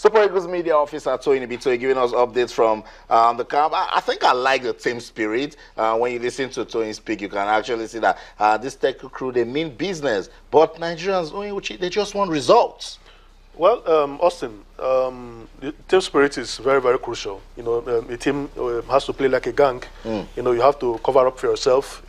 Super Eagles media officer Tony Bitoye giving us updates from the camp. I think I like the team spirit. When you listen to Tony speak, you can actually see that this tech crew, they mean business. But Nigerians, they just want results. Well, Austin, the team spirit is very, very crucial. You know, a team has to play like a gang. You know, you have to cover up for yourself.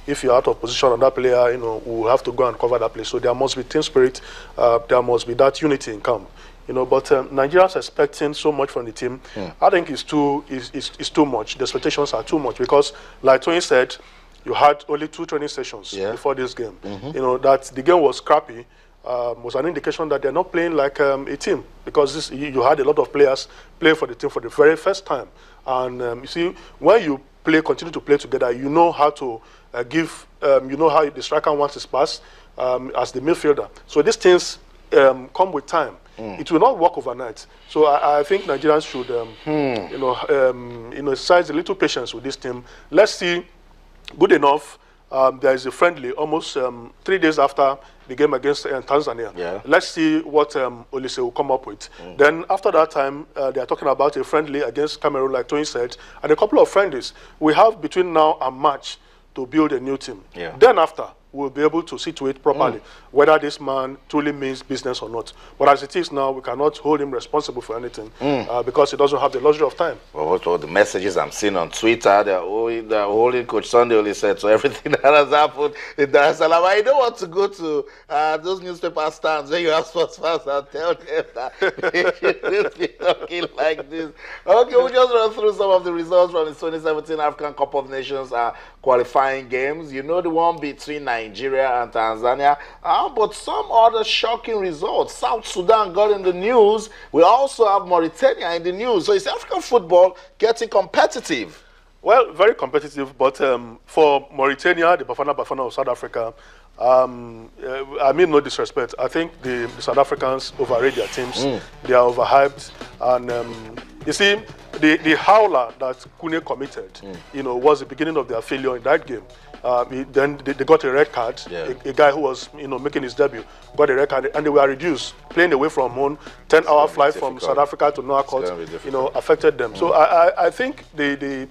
If you're out of position on that player, you know, we'll have to go and cover that place. So there must be team spirit. There must be that unity in camp. You know, but Nigerians expecting so much from the team. I think it's too much. The expectations are too much because, like Tony said, you had only 2 training sessions before this game. You know, that the game was crappy. Was an indication that they're not playing like a team because you had a lot of players play for the team for the very first time. And you see, when you continue to play together, you know how to you know how the striker wants his pass as the midfielder. So these things come with time. It will not work overnight. So I think Nigerians should, you know, exercise a little patience with this team. Let's see. Good enough. There is a friendly almost 3 days after the game against Tanzania. Let's see what Olise will come up with. Then after that time, they are talking about a friendly against Cameroon, like Tony said, and a couple of friendlies. We have between now and March to build a new team. Then after, we'll be able to situate properly whether this man truly means business or not. But as it is now, we cannot hold him responsible for anything because he doesn't have the luxury of time. Well, what all the messages I'm seeing on Twitter, they're holding Coach Sunday only said so everything that has happened in Dar es Salaam. I don't want to go to those newspaper stands where you have sports fans and tell them that they shouldn't be talking like this. Okay, we'll just run through some of the results from the 2017 African Cup of Nations qualifying games. You know the one between Nigeria and Tanzania, but some other shocking results. South Sudan got in the news. We also have Mauritania in the news. So is African football getting competitive? Well, very competitive, but for Mauritania, the Bafana of South Africa, I mean no disrespect. I think the South Africans overrate their teams. They are overhyped, and you see, the howler that Kune committed, you know, was the beginning of their failure in that game. Then they got a red card. A guy who was, you know, making his debut got a red card, and they were reduced. Playing away from home, 10-hour flight from South Africa to Nouakchott, you know, affected them. So I think they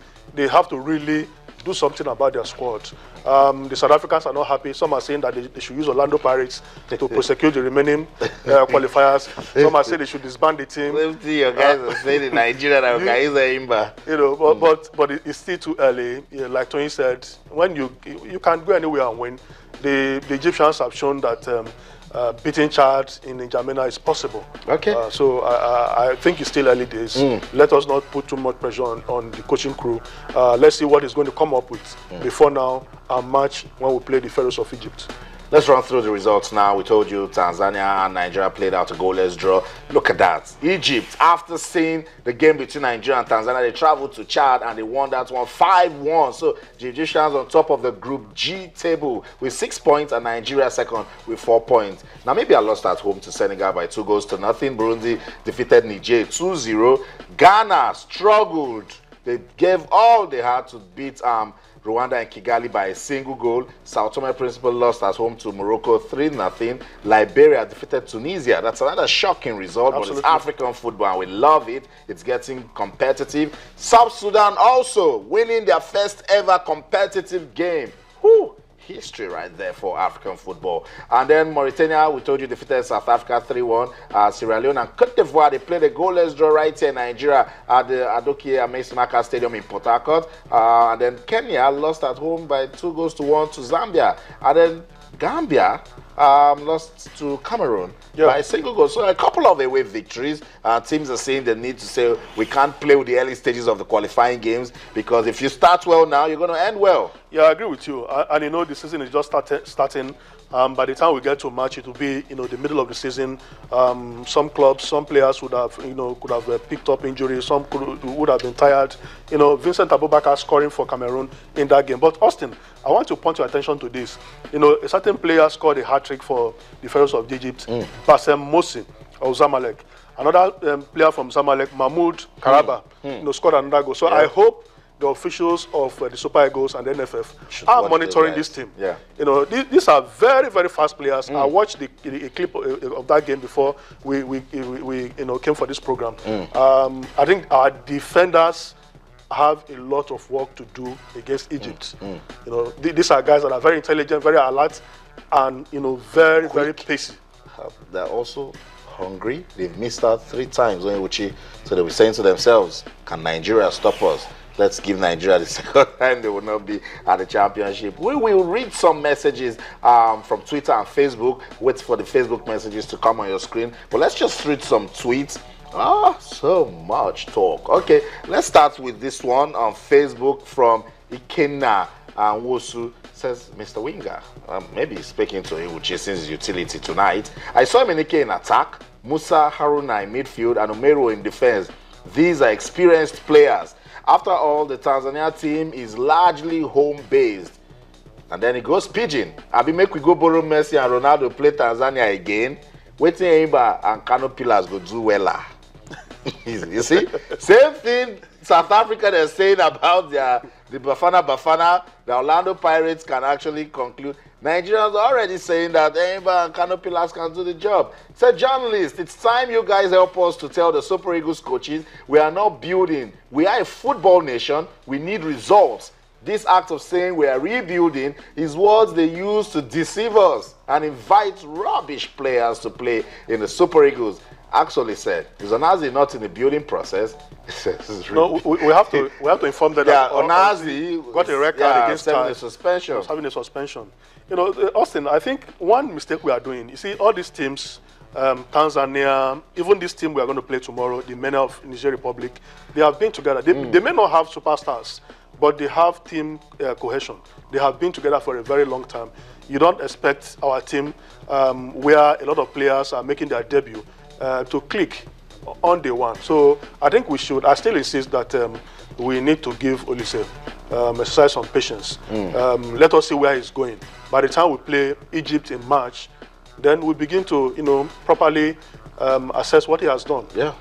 have to really do something about their squad. The South Africans are not happy. Some are saying that they should use Orlando Pirates to prosecute the remaining qualifiers. Some are saying they should disband the team. Your guys are saying in Nigeria that we can use a Imba. You know, but it's still too early. Yeah, like Tony said, when you can't go anywhere and win. The Egyptians have shown that beating Chad in N'Djamena is possible. Okay. So I think it's still early days. Let us not put too much pressure on the coaching crew. Let's see what he's going to come up with before now and March when we play the Pharaohs of Egypt. Let's run through the results now. We told you Tanzania and Nigeria played out a goalless draw. Look at that. Egypt, after seeing the game between Nigeria and Tanzania, they traveled to Chad and they won that one 5-1. So the Egyptians on top of the Group G table with 6 points and Nigeria second with 4 points. Now maybe I lost at home to Senegal by 2-0. Burundi defeated Niger 2-0. Ghana struggled. They gave all they had to beat Rwanda and Kigali by a single goal. Sao Tome and Principe lost at home to Morocco 3-0. Liberia defeated Tunisia. That's another shocking result, but it's African football and we love it. It's getting competitive. South Sudan also winning their first ever competitive game. Whew. History right there for African football. And then Mauritania, we told you, defeated South Africa 3-1. Sierra Leone and Cote d'Ivoire, they played a goalless draw right here in Nigeria at the Adokie Amasimaka Stadium in Port Harcourt. And then Kenya lost at home by 2-1 to Zambia. And then Gambia lost to Cameroon by a single goal. So a couple of away victories. Teams are saying they need to say we can't play with the early stages of the qualifying games because if you start well now, you're going to end well. Yeah, I agree with you. And you know, the season is just starting. By the time we get to March, it will be, you know, the middle of the season. Some clubs, some players would have, you know, could have picked up injuries. Some would have been tired. You know, Vincent Abubakar scoring for Cameroon in that game. But Austin, I want to point your attention to this. You know, a certain player scored a hat-trick for the Pharaohs of Egypt, Bassem Mossi of Zamalek. Another player from Zamalek, Mahmoud Karaba, you know, scored another goal. So I hope the officials of the Super Eagles and the NFF are monitoring this team. Yeah. You know, these are very, very fast players. I watched the clip of that game before we came for this program. I think our defenders have a lot of work to do against Egypt. You know, these are guys that are very intelligent, very alert, and very, very pacey. They're also hungry. They've missed out 3 times when Uchi, so they were saying to themselves, "Can Nigeria stop us? Let's give Nigeria the second time they will not be at the championship." We will read some messages from Twitter and Facebook. Wait for the Facebook messages to come on your screen. But let's just read some tweets. So much talk. Okay, let's start with this one on Facebook from Ikenna Wosu. Says, Mr. Winger, maybe he's speaking to Iwuchi since his utility tonight. I saw Emenike in attack, Musa Haruna in midfield, and Omero in defense. These are experienced players. After all, the Tanzania team is largely home-based. And then it goes pigeon. Abi make we go borrow Messi and Ronaldo play Tanzania again. Waiting Imba and Kano Pillars go do wella. You see? Same thing South Africa they're saying about the Bafana. The Orlando Pirates can actually conclude. Nigerians are already saying that Imba and Kano Pillars can do the job. Said journalist, it's time you guys help us to tell the Super Eagles coaches we are not building. We are a football nation. We need results. This act of saying we are rebuilding is words they use to deceive us and invite rubbish players to play in the Super Eagles. Actually said, is Onazi not in the building process? No, we have to inform them that Onazi got a record against having a suspension. Having a suspension. You know, Austin, I think one mistake we are doing, you see, all these teams, Tanzania, even this team we are going to play tomorrow, the men of Niger Republic, they have been together. They may not have superstars, but they have team cohesion. They have been together for a very long time. You don't expect our team, where a lot of players are making their debut, to click on day one. So I think I still insist that we need to give Olise exercise some patience. Let us see where he's going. By the time we play Egypt in March, then we begin to, properly assess what he has done. Yeah.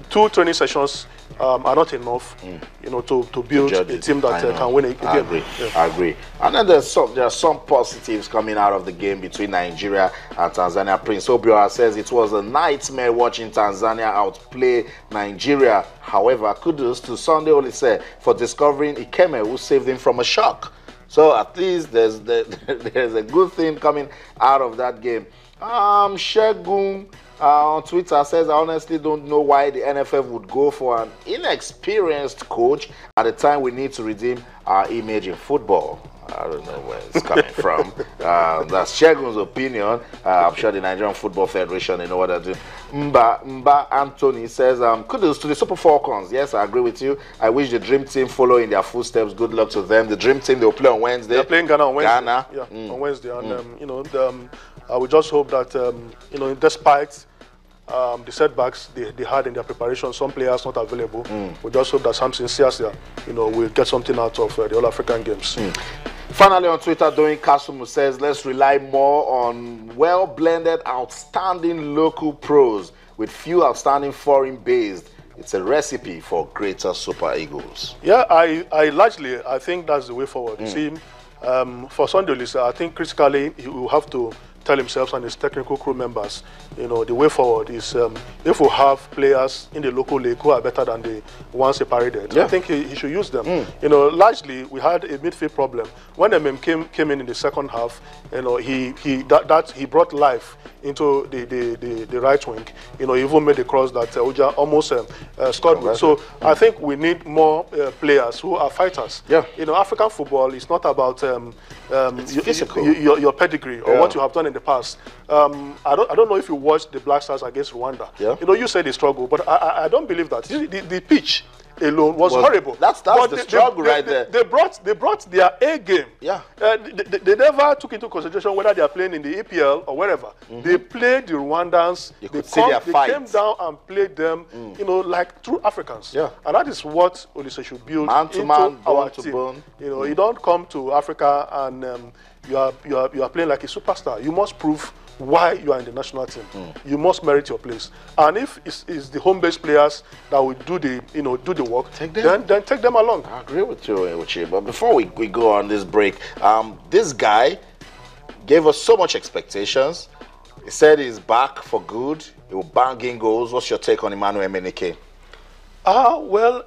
2 training sessions are not enough, to build a team that can win a game. I agree. Yeah. I agree. And then there are some positives coming out of the game between Nigeria and Tanzania. Prince Obiora says it was a nightmare watching Tanzania outplay Nigeria. However, kudos to Sunday Olise for discovering Ikeme, who saved him from a shock. So at least there's a good thing coming out of that game. Shegun on Twitter says, I honestly don't know why the NFF would go for an inexperienced coach at the time we need to redeem our image in football. I don't know where it's coming from. That's Shegun's opinion. I'm sure the Nigerian Football Federation, they know what they're doing. Mba Anthony says, kudos to the Super Falcons. Yes, I agree with you. I wish the Dream Team follow in their footsteps. Good luck to them. The Dream Team, they'll play on Wednesday. They're playing Ghana on Wednesday. On Wednesday. And, I would just hope that, despite the setbacks they had in their preparation, some players not available, we just hope that Samson Siasia, will get something out of the All-African Games. Finally on Twitter, Doing Kasumu says, let's rely more on well-blended, outstanding local pros with few outstanding foreign-based. It's a recipe for greater Super Eagles. Yeah, I think that's the way forward. You see, for Sunday Olise, I think critically he will have to tell himself and his technical crew members, the way forward is if we have players in the local league who are better than the ones he paraded, I think he should use them. Largely we had a midfield problem. When MM came in the second half, he brought life into the right wing. He even made a cross that Oja almost scored with. So I think we need more players who are fighters. African football is not about your pedigree or what you have done in the past. I don't know if you watched the Black Stars against Rwanda. You said they struggle, but I don't believe that. The pitch alone was horrible. That's the struggle right there. They brought their A game. They never took into consideration whether they are playing in the EPL or wherever. They played the Rwandans. They came down and played them, like true Africans. And that is what Olise should build into our team. You don't come to Africa and you are playing like a superstar. You must prove why you are in the national team. You must merit your place. And if it's the home-based players that will do the, do the work, then take them along. I agree with you, Uche. But before we go on this break, this guy gave us so much expectations. He said he's back for good. He will bang in goals. What's your take on Emmanuel Emenike? Well,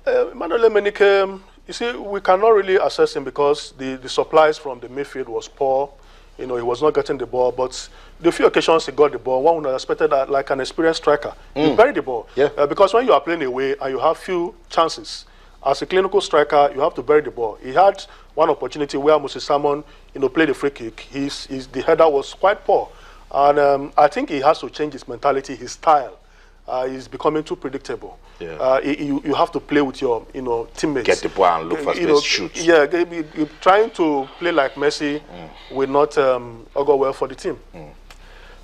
Emmanuel Emenike, you see, we cannot really assess him because the supplies from the midfield was poor. He was not getting the ball, but the few occasions he got the ball, one would have expected that like an experienced striker. You bury the ball. Yeah. Because when you are playing away and you have few chances, as a clinical striker, you have to bury the ball. He had one opportunity where Moses Salmon, played a free kick. The header was quite poor. And I think he has to change his mentality, his style. He's becoming too predictable. Yeah. You have to play with your teammates. Get the ball and look for space, shoot. Yeah, trying to play like Messi will not go well for the team.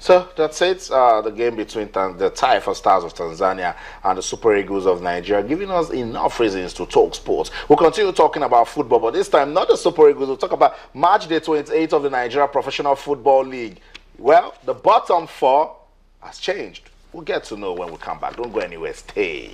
So that's it. The game between the Taifa Stars of Tanzania and the Super Eagles of Nigeria, giving us enough reasons to talk sports. We'll continue talking about football, but this time not the Super Eagles. We'll talk about match day 28 of the Nigeria Professional Football League. Well, the bottom four has changed. We'll get to know when we come back. Don't go anywhere. Stay.